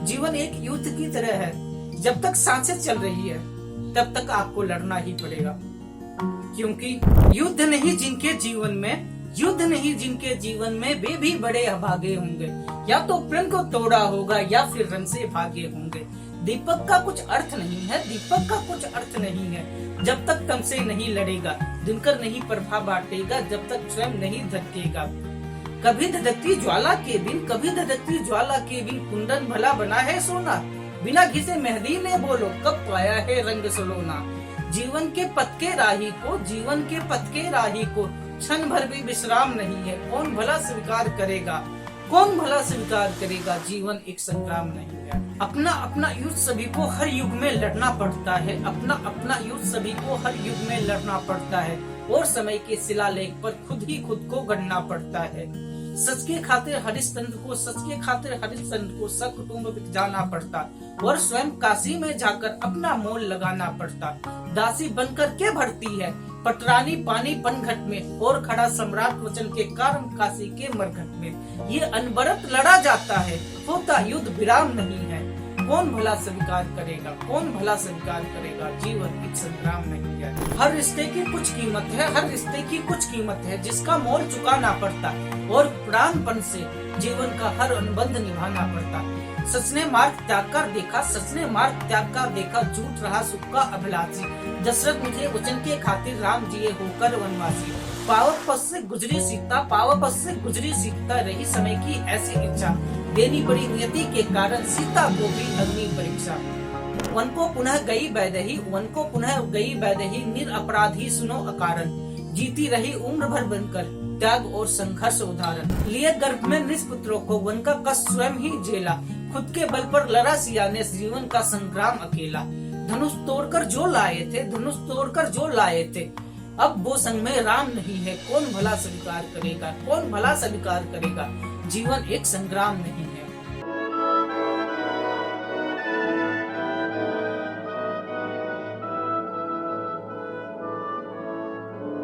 जीवन एक युद्ध की तरह है। जब तक सांसें चल रही है तब तक आपको लड़ना ही पड़ेगा, क्योंकि युद्ध नहीं जिनके जीवन में वे भी बड़े अभागे होंगे। या तो प्रण को तोड़ा होगा या फिर रण से भागे होंगे। दीपक का कुछ अर्थ नहीं है जब तक तुमसे नहीं लड़ेगा। दिनकर नहीं प्रभा बांटेगा जब तक स्वयं नहीं धड़केगा। कभी धधकती ज्वाला के बिन कुंदन भला बना है सोना। बिना घिसे मेहंदी ने बोलो कब पाया है रंग सलोना। जीवन के पथ के राही को क्षण भर भी विश्राम नहीं है। कौन भला स्वीकार करेगा जीवन एक संग्राम नहीं है। अपना युद्ध सभी को हर युग में लड़ना पड़ता है। और समय के शिलालेख पर खुद ही खुद को गढ़ना पड़ता है। सच के खातिर हरिश्चंद्र को सकुटुंब बिक जाना पड़ता और स्वयं काशी में जाकर अपना मोल लगाना पड़ता। दासी बनकर के भरती है पटरानी पानी पनघट में और खड़ा सम्राट वचन के कारण काशी के मरघट में। ये अनवरत लड़ा जाता है, होता युद्ध विराम नहीं है। कौन भला स्वीकार करेगा जीवन एक संग्राम नहीं है। हर रिश्ते की कुछ कीमत है जिसका मोल चुकाना पड़ता और प्राणपण से जीवन का हर अनुबंध निभाना पड़ता। सच ने मार्ग त्याग कर देखा झूठ रहा सुख का अभिलाषी। दशरथ मुझे वचन के खातिर राम जिए होकर वनवासी। पावक पथ से गुजरी सीता रही समय की ऐसी इच्छा। देनी पड़ी नियति के कारण सीता को भी अग्नि परीक्षा। वन को पुनः गई बैदही निरपराधी सुनो अकारण। जीती रही उम्र भर बनकर त्याग और संघर्ष उदाहरण। लिए गर्भ में निष्पुत्रों को वन का कष्ट स्वयं ही झेला। खुद के बल पर लड़ा सिया ने जीवन का संग्राम अकेला। धनुष तोड़कर जो लाए थे अब वो संग में राम नहीं है। कौन भला स्वीकार करेगा जीवन एक संग्राम नहीं।